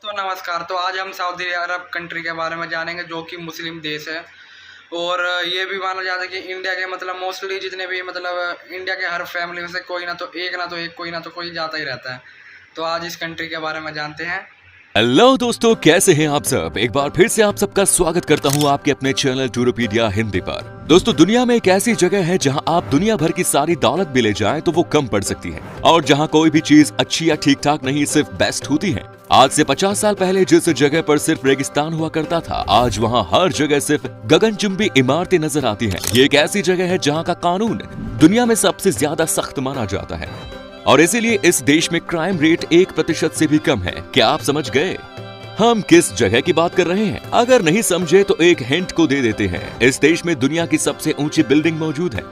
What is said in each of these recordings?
दोस्तों नमस्कार। तो आज हम सऊदी अरब कंट्री के बारे में जानेंगे जो कि मुस्लिम देश है। और ये भी माना जाता है कि इंडिया के मोस्टली जितने भी इंडिया के हर फैमिली में से कोई ना तो एक कोई ना तो कोई जाता ही रहता है। तो आज इस कंट्री के बारे में जानते हैं। हेलो दोस्तों, कैसे हैं आप सब। एक बार फिर से आप सबका स्वागत करता हूं आपके अपने चैनल टूरोपीडिया हिंदी पर। दोस्तों, दुनिया में एक ऐसी जगह है जहां आप दुनिया भर की सारी दौलत भी ले जाएं तो वो कम पड़ सकती है, और जहां कोई भी चीज अच्छी या ठीक ठाक नहीं सिर्फ बेस्ट होती है। आज से 50 साल पहले जिस जगह पर सिर्फ रेगिस्तान हुआ करता था, आज वहाँ हर जगह सिर्फ गगनचुंबी इमारतें नजर आती है। ये एक ऐसी जगह है जहाँ का कानून दुनिया में सबसे ज्यादा सख्त माना जाता है, और इसीलिए इस देश में क्राइम रेट 1% से भी कम है। क्या आप समझ गए हम किस जगह की बात कर रहे हैं? अगर नहीं समझे तो एक हिंट को दे देते हैं। इस देश में दुनिया की सबसे ऊंची बिल्डिंग मौजूद है,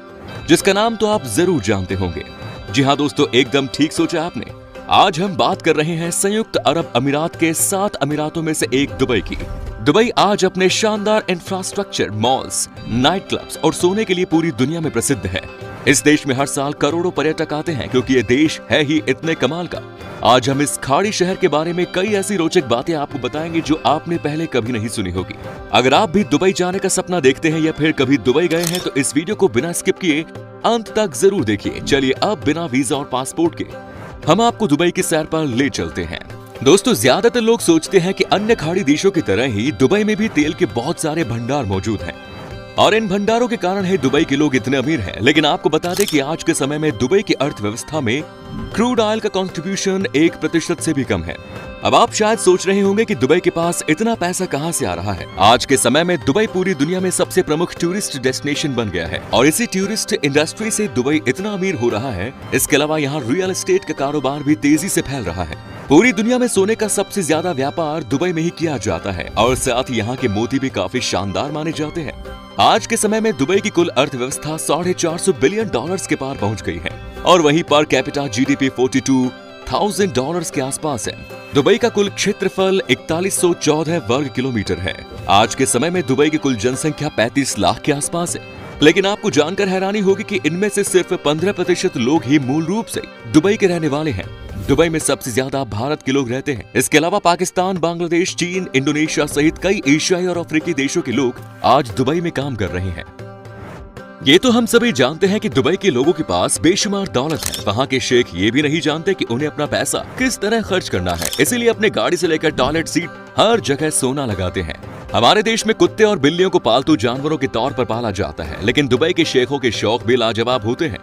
जिसका नाम तो आप जरूर जानते होंगे। जी हाँ दोस्तों, एकदम ठीक सोचा आपने। आज हम बात कर रहे हैं संयुक्त अरब अमीरात के 7 अमीरातों में से एक दुबई की। दुबई आज अपने शानदार इंफ्रास्ट्रक्चर, मॉल्स, नाइट क्लब्स और सोने के लिए पूरी दुनिया में प्रसिद्ध है। इस देश में हर साल करोड़ों पर्यटक आते हैं, क्योंकि ये देश है ही इतने कमाल का। आज हम इस खाड़ी शहर के बारे में कई ऐसी रोचक बातें आपको बताएंगे जो आपने पहले कभी नहीं सुनी होगी। अगर आप भी दुबई जाने का सपना देखते हैं या फिर कभी दुबई गए हैं तो इस वीडियो को बिना स्किप किए अंत तक जरूर देखिए। चलिए अब बिना वीजा और पासपोर्ट के हम आपको दुबई की सैर पर ले चलते हैं। दोस्तों, ज्यादातर लोग सोचते हैं कि अन्य खाड़ी देशों की तरह ही दुबई में भी तेल के बहुत सारे भंडार मौजूद हैं, और इन भंडारों के कारण ही दुबई के लोग इतने अमीर हैं। लेकिन आपको बता दें कि आज के समय में दुबई की अर्थव्यवस्था में क्रूड ऑयल का कंट्रीब्यूशन 1% से भी कम है। अब आप शायद सोच रहे होंगे कि दुबई के पास इतना पैसा कहां से आ रहा है। आज के समय में दुबई पूरी दुनिया में सबसे प्रमुख टूरिस्ट डेस्टिनेशन बन गया है, और इसी टूरिस्ट इंडस्ट्री से दुबई इतना अमीर हो रहा है। इसके अलावा यहाँ रियल एस्टेट का कारोबार भी तेजी से फैल रहा है। पूरी दुनिया में सोने का सबसे ज्यादा व्यापार दुबई में ही किया जाता है, और साथ ही यहाँ के मोती भी काफी शानदार माने जाते हैं। आज के समय में दुबई की कुल अर्थव्यवस्था $450 बिलियन के पार पहुंच गई है, और वहीं पर कैपिटा जीडीपी $42,000 के आसपास है। दुबई का कुल क्षेत्रफल 4114 वर्ग किलोमीटर है। आज के समय में दुबई की कुल जनसंख्या 35 लाख के आसपास है। लेकिन आपको जानकर हैरानी होगी कि इनमें से सिर्फ 15% लोग ही मूल रूप से दुबई के रहने वाले हैं। दुबई में सबसे ज्यादा भारत के लोग रहते हैं। इसके अलावा पाकिस्तान, बांग्लादेश, चीन, इंडोनेशिया सहित कई एशियाई और अफ्रीकी देशों के लोग आज दुबई में काम कर रहे हैं। ये तो हम सभी जानते हैं कि दुबई के लोगों के पास बेशुमार दौलत है। वहाँ के शेख ये भी नहीं जानते कि उन्हें अपना पैसा किस तरह खर्च करना है, इसीलिए अपने गाड़ी से लेकर टॉयलेट सीट हर जगह सोना लगाते हैं। हमारे देश में कुत्ते और बिल्लियों को पालतू जानवरों के तौर पर पाला जाता है, लेकिन दुबई के शेखों के शौक भी लाजवाब होते हैं।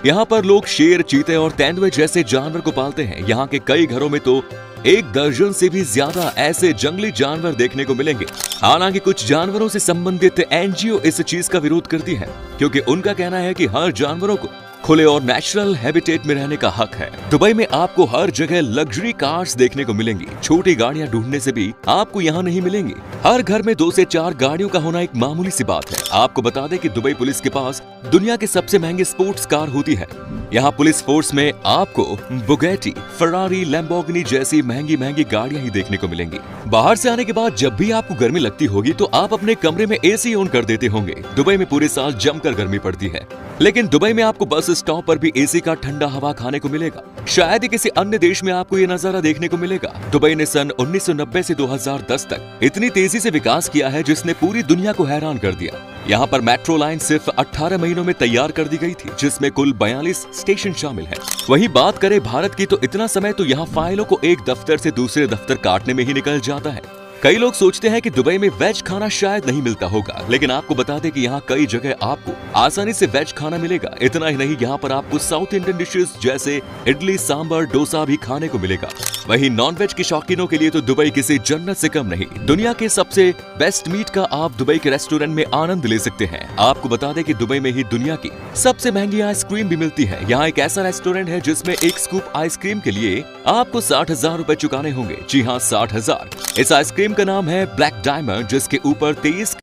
यहाँ पर लोग शेर, चीते और तेंदुए जैसे जानवर को पालते हैं। यहाँ के कई घरों में तो 1 दर्जन से भी ज्यादा ऐसे जंगली जानवर देखने को मिलेंगे। हालांकि कुछ जानवरों से संबंधित एनजीओ इस चीज का विरोध करती है, क्योंकि उनका कहना है कि हर जानवरों को खुले और नेचुरल हैबिटेट में रहने का हक है। दुबई में आपको हर जगह लग्जरी कार्स देखने को मिलेंगी। छोटी गाड़ियां ढूंढने से भी आपको यहाँ नहीं मिलेंगी। हर घर में 2 से 4 गाड़ियों का होना एक मामूली सी बात है। आपको बता दें कि दुबई पुलिस के पास दुनिया के सबसे महंगे स्पोर्ट्स कार होती है। यहाँ पुलिस फोर्स में आपको बुगैटी, फरारी, लैम्बोर्गिनी जैसी महंगी गाड़ियां ही देखने को मिलेंगी। बाहर से आने के बाद जब भी आपको गर्मी लगती होगी तो आप अपने कमरे में एसी ऑन कर देते होंगे। दुबई में पूरे साल जमकर गर्मी पड़ती है, लेकिन दुबई में आपको बस स्टॉप पर भी एसी का ठंडा हवा खाने को मिलेगा। शायद ही किसी अन्य देश में आपको ये नजारा देखने को मिलेगा। दुबई ने सन 1990 से 2010 तक इतनी तेजी से विकास किया है जिसने पूरी दुनिया को हैरान कर दिया। यहाँ पर मेट्रो लाइन सिर्फ 18 महीनों में तैयार कर दी गई थी, जिसमें कुल 42 स्टेशन शामिल हैं। वहीं बात करें भारत की तो इतना समय तो यहाँ फाइलों को एक दफ्तर से दूसरे दफ्तर काटने में ही निकल जाता है। कई लोग सोचते हैं कि दुबई में वेज खाना शायद नहीं मिलता होगा, लेकिन आपको बता दें कि यहाँ कई जगह आपको आसानी से वेज खाना मिलेगा। इतना ही नहीं, यहाँ पर आपको साउथ इंडियन डिशेस जैसे इडली, सांभर, डोसा भी खाने को मिलेगा। वहीं नॉन वेज के शौकीनों के लिए तो दुबई किसी जन्नत से कम नहीं। दुनिया के सबसे बेस्ट मीट का आप दुबई के रेस्टोरेंट में आनंद ले सकते हैं। आपको बता दें कि दुबई में ही दुनिया की सबसे महंगी आइसक्रीम भी मिलती है। यहाँ एक ऐसा रेस्टोरेंट है जिसमें एक स्कूप आइसक्रीम के लिए आपको 60,000 रुपए चुकाने होंगे। जी हाँ, 60,000। इस आइसक्रीम का नाम है ब्लैक डायमंड, जिसके ऊपर 23।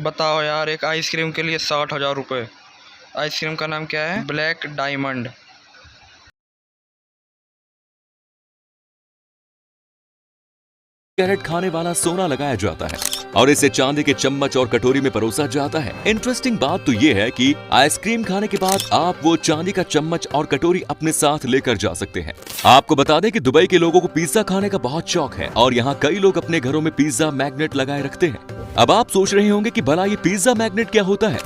बताओ यार, एक आइसक्रीम के लिए 60,000 रुपये। आइसक्रीम का नाम क्या है? Black diamond. कैरेट खाने वाला सोना लगाया जाता है और इसे चांदी के चम्मच और कटोरी में परोसा जाता है। इंटरेस्टिंग बात तो ये है कि आइसक्रीम खाने के बाद आप वो चांदी का चम्मच और कटोरी अपने साथ लेकर जा सकते हैं। आपको बता दें कि दुबई के लोगों को पिज्जा खाने का बहुत शौक है और यहाँ कई लोग अपने घरों में पिज्जा मैग्नेट लगाए रखते हैं। अब आप सोच रहे होंगे कि भला ये पिज्जा मैग्नेट क्या होता है।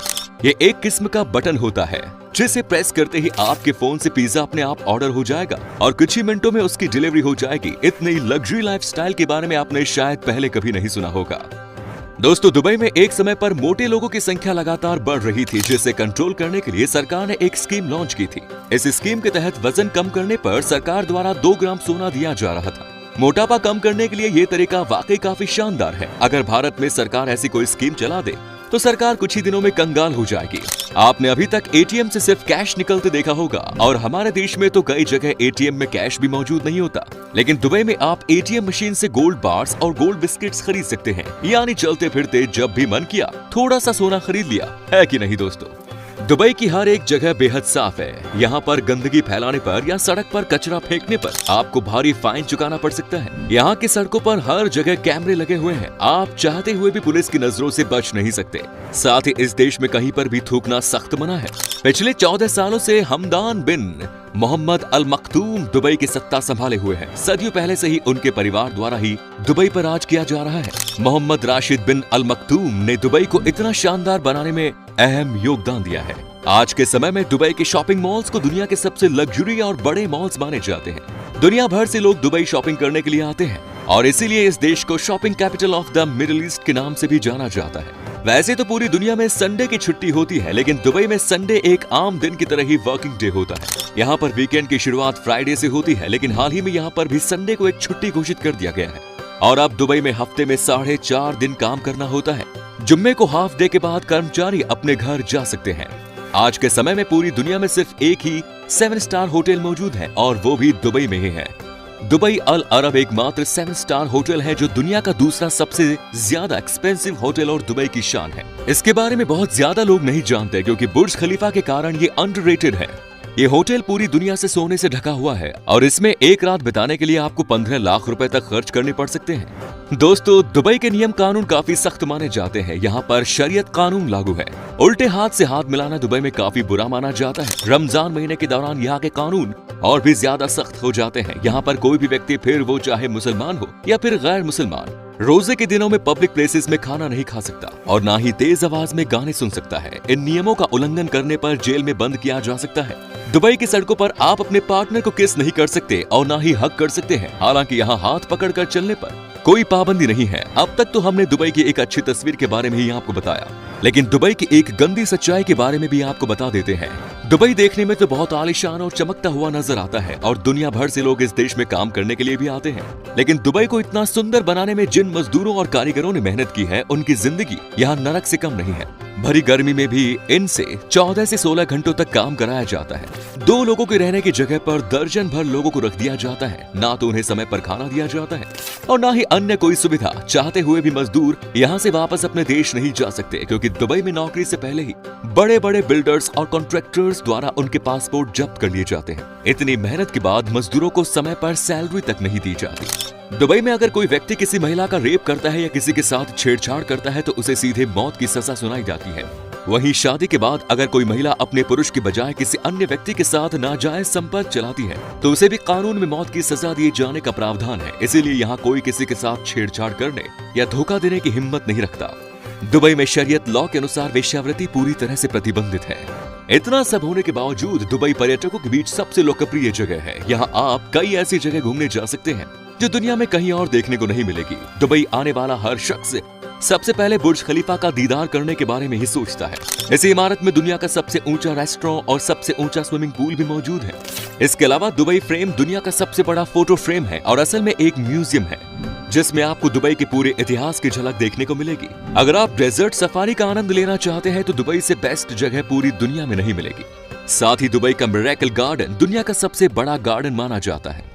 ये एक किस्म का बटन होता है जिसे प्रेस करते ही आपके फोन से पिज्जा अपने आप ऑर्डर हो जाएगा और कुछ ही मिनटों में उसकी डिलीवरी हो जाएगी। इतनी लग्जरी लाइफस्टाइल के बारे में आपने शायद पहले कभी नहीं सुना होगा। दोस्तों, दुबई में एक समय पर मोटे लोगों की संख्या लगातार बढ़ रही थी, जिसे कंट्रोल करने के लिए सरकार ने एक स्कीम लॉन्च की थी। इस स्कीम के तहत वजन कम करने पर सरकार द्वारा 2 ग्राम सोना दिया जा रहा था। मोटापा कम करने के लिए ये तरीका वाकई काफी शानदार है। अगर भारत में सरकार ऐसी कोई स्कीम चला दे तो सरकार कुछ ही दिनों में कंगाल हो जाएगी। आपने अभी तक एटीएम से सिर्फ कैश निकलते देखा होगा और हमारे देश में तो कई जगह एटीएम में कैश भी मौजूद नहीं होता, लेकिन दुबई में आप एटीएम मशीन से गोल्ड बार्स और गोल्ड बिस्किट्स खरीद सकते हैं। यानी चलते फिरते जब भी मन किया थोड़ा सा सोना खरीद लिया, है कि नहीं दोस्तों। दुबई की हर एक जगह बेहद साफ है। यहाँ पर गंदगी फैलाने पर या सड़क पर कचरा फेंकने पर आपको भारी फाइन चुकाना पड़ सकता है। यहाँ की सड़कों पर हर जगह कैमरे लगे हुए हैं। आप चाहते हुए भी पुलिस की नजरों से बच नहीं सकते। साथ ही इस देश में कहीं पर भी थूकना सख्त मना है। पिछले 14 सालों से हमदान बिन मोहम्मद अल मखदूम दुबई की सत्ता संभाले हुए हैं। सदियों पहले से ही उनके परिवार द्वारा ही दुबई पर राज किया जा रहा है। मोहम्मद राशिद बिन अल मखदूम ने दुबई को इतना शानदार बनाने में अहम योगदान दिया है। आज के समय में दुबई के शॉपिंग मॉल्स को दुनिया के सबसे लग्जरी और बड़े मॉल्स माने जाते हैं। दुनिया भर से लोग दुबई शॉपिंग करने के लिए आते हैं और इसीलिए इस देश को shopping capital of the middle east के नाम से भी जाना जाता है। वैसे तो पूरी दुनिया में संडे की छुट्टी होती है, लेकिन दुबई में संडे एक आम दिन की तरह ही वर्किंग डे होता है। यहाँ पर वीकेंड की शुरुआत फ्राइडे से होती है, लेकिन हाल ही में यहाँ पर भी संडे को एक छुट्टी घोषित कर दिया गया है और अब दुबई में हफ्ते में 4.5 दिन काम करना होता है। जुम्मे को हाफ डे के बाद कर्मचारी अपने घर जा सकते हैं। आज के समय में पूरी दुनिया में सिर्फ एक ही 7 स्टार होटल मौजूद है और वो भी दुबई में ही है। दुबई अल अरब एकमात्र 7 स्टार होटल है जो दुनिया का दूसरा सबसे ज्यादा एक्सपेंसिव होटल और दुबई की शान है। इसके बारे में बहुत ज्यादा लोग नहीं जानते क्योंकि बुर्ज खलीफा के कारण ये अंडररेटेड है। ये होटल पूरी दुनिया से सोने से ढका हुआ है और इसमें एक रात बिताने के लिए आपको 15 लाख रुपए तक खर्च करने पड़ सकते हैं। दोस्तों, दुबई के नियम कानून काफी सख्त माने जाते हैं। यहाँ पर शरीयत कानून लागू है। उल्टे हाथ से हाथ मिलाना दुबई में काफी बुरा माना जाता है। रमजान महीने के दौरान यहाँ के कानून और भी ज्यादा सख्त हो जाते हैं। यहाँ पर कोई भी व्यक्ति, फिर वो चाहे मुसलमान हो या फिर गैर मुसलमान, रोजे के दिनों में पब्लिक प्लेसेस में खाना नहीं खा सकता और ना ही तेज आवाज में गाने सुन सकता है। इन नियमों का उल्लंघन करने पर जेल में बंद किया जा सकता है। दुबई की सड़कों पर आप अपने पार्टनर को किस नहीं कर सकते और ना ही हक कर सकते हैं। हालांकि यहाँ हाथ पकड़कर चलने पर कोई पाबंदी नहीं है। अब तक तो हमने दुबई की एक अच्छी तस्वीर के बारे में ही आपको बताया, लेकिन दुबई की एक गंदी सच्चाई के बारे में भी आपको बता देते हैं। दुबई देखने में तो बहुत आलीशान और चमकता हुआ नजर आता है और दुनिया भर से लोग इस देश में काम करने के लिए भी आते हैं, लेकिन दुबई को इतना सुंदर बनाने में जिन मजदूरों और कारीगरों ने मेहनत की है, उनकी जिंदगी यहाँ नरक से कम नहीं है। भरी गर्मी में भी इनसे 14 से 16 घंटों तक काम कराया जाता है। 2 लोगों के रहने की जगह पर दर्जन भर लोगों को रख दिया जाता है। ना तो उन्हें समय पर खाना दिया जाता है और ना ही अन्य कोई सुविधा। चाहते हुए भी मजदूर यहाँ से वापस अपने देश नहीं जा सकते क्योंकि दुबई में नौकरी से पहले ही बड़े बड़े बिल्डर्स और कॉन्ट्रैक्टर्स द्वारा उनके पासपोर्ट जब्त कर लिए जाते हैं। इतनी मेहनत के बाद मजदूरों को समय पर सैलरी तक नहीं दी जाती। दुबई में अगर कोई व्यक्ति किसी महिला का रेप करता है या किसी के साथ छेड़छाड़ करता है तो उसे सीधे मौत की सजा सुनाई जाती है। वहीं शादी के बाद अगर कोई महिला अपने पुरुष की बजाय किसी अन्य व्यक्ति के साथ नाजायज संपर्क चलाती है तो उसे भी कानून में मौत की सजा दिए जाने का प्रावधान है। इसीलिए यहाँ कोई किसी के साथ छेड़छाड़ करने या धोखा देने की हिम्मत नहीं रखता। दुबई में शरीयत लॉ के अनुसार वेश्यावृत्ति पूरी तरह से प्रतिबंधित है। इतना सब होने के बावजूद दुबई पर्यटकों के बीच सबसे लोकप्रिय जगह है। यहाँ आप कई ऐसी जगह घूमने जा सकते हैं जो दुनिया में कहीं और देखने को नहीं मिलेगी। दुबई आने वाला हर शख्स सबसे पहले बुर्ज खलीफा का दीदार करने के बारे में ही सोचता है। इस इमारत में दुनिया का सबसे ऊंचा रेस्टोरेंट और सबसे ऊंचा स्विमिंग पूल भी मौजूद है। इसके अलावा दुबई फ्रेम दुनिया का सबसे बड़ा फोटो फ्रेम है और असल में एक म्यूजियम है जिसमें आपको दुबई के पूरे इतिहास की झलक देखने को मिलेगी। अगर आप डेजर्ट सफारी का आनंद लेना चाहते हैं तो दुबई से बेस्ट जगह पूरी दुनिया में नहीं मिलेगी। साथ ही दुबई का मिरेकल गार्डन दुनिया का सबसे बड़ा गार्डन माना जाता है।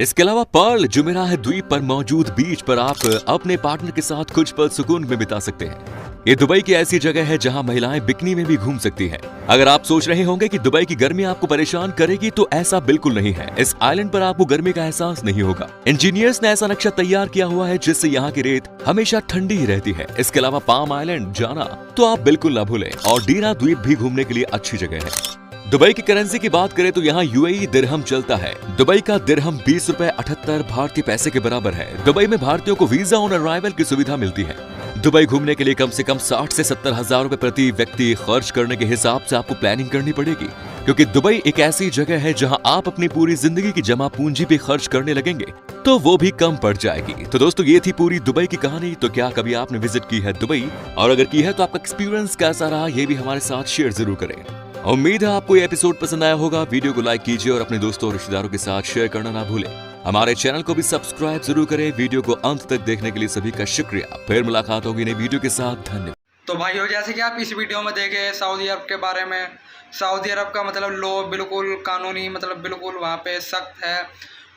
इसके अलावा पर्ल जुमेराह द्वीप पर मौजूद बीच पर आप अपने पार्टनर के साथ कुछ पल सुकून में बिता सकते हैं। ये दुबई की ऐसी जगह है जहां महिलाएं बिकनी में भी घूम सकती हैं। अगर आप सोच रहे होंगे कि दुबई की गर्मी आपको परेशान करेगी, तो ऐसा बिल्कुल नहीं है। इस आइलैंड पर आपको गर्मी का एहसास नहीं होगा। इंजीनियर्स ने ऐसा नक्शा तैयार किया हुआ है जिससे यहाँ की रेत हमेशा ठंडी ही रहती है। इसके अलावा पाम आइलैंड जाना तो आप बिल्कुल न भूलें, और डीरा द्वीप भी घूमने के लिए अच्छी जगह है। दुबई की करेंसी की बात करें तो यहाँ यूएई दिरहम चलता है। दुबई का दिरहम 20 रुपए 78 भारतीय पैसे के बराबर है। दुबई में भारतीयों को वीजा ऑन अराइवल की सुविधा मिलती है। दुबई घूमने के लिए कम से कम 60 से 70 हजार रुपए प्रति व्यक्ति खर्च करने के हिसाब से आपको प्लानिंग करनी पड़ेगी, क्योंकि दुबई एक ऐसी जगह है जहां आप अपनी पूरी जिंदगी की जमा पूंजी भी खर्च करने लगेंगे तो वो भी कम पड़ जाएगी। तो दोस्तों, ये थी पूरी दुबई की कहानी। तो क्या कभी आपने विजिट की है दुबई, और अगर की है तो आपका एक्सपीरियंस कैसा रहा, ये भी हमारे साथ शेयर जरूर करें। उम्मीद है आपको ये एपिसोड पसंद आया होगा। वीडियो को लाइक कीजिए और अपने दोस्तों और रिश्तेदारों के साथ शेयर करना ना भूलें। हमारे चैनल को भी सब्सक्राइब जरूर करें। वीडियो को अंत तक देखने के लिए सभी का शुक्रिया। फिर मुलाकात होगी नई वीडियो के साथ। धन्यवाद। तो भाइयों, जैसे कि आप इस वीडियो में देखे सऊदी अरब के बारे में, सऊदी अरब का मतलब लॉ बिल्कुल कानूनी मतलब बिल्कुल वहाँ पे सख्त है,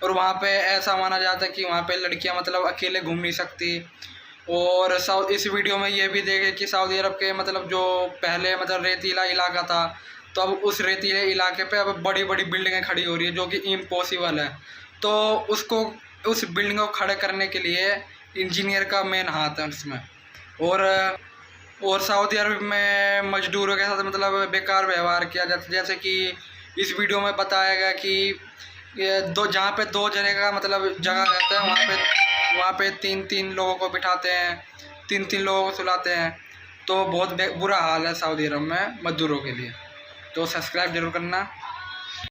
और वहाँ पे ऐसा माना जाता है कि वहाँ पे लड़कियाँ मतलब अकेले घूम नहीं सकती। और इस वीडियो में ये भी देखे कि सऊदी अरब के मतलब जो पहले मतलब रेतीला इलाका था, तो अब उस रेतीले इलाके पे अब बड़ी बड़ी बिल्डिंगें खड़ी हो रही है, जो कि इम्पॉसिबल है। तो उस बिल्डिंग को खड़े करने के लिए इंजीनियर का मेन हाथ है उसमें। और सऊदी अरब में मजदूरों के साथ मतलब बेकार व्यवहार किया जाता है। जैसे कि इस वीडियो में बताया गया कि ये जहाँ पे 2 जने का मतलब जगह रहता है, वहाँ पे 3-3 लोगों को बिठाते हैं, 3-3 लोगों को सुलाते हैं। तो बहुत बुरा हाल है सऊदी अरब में मजदूरों के लिए। तो सब्सक्राइब जरूर करना।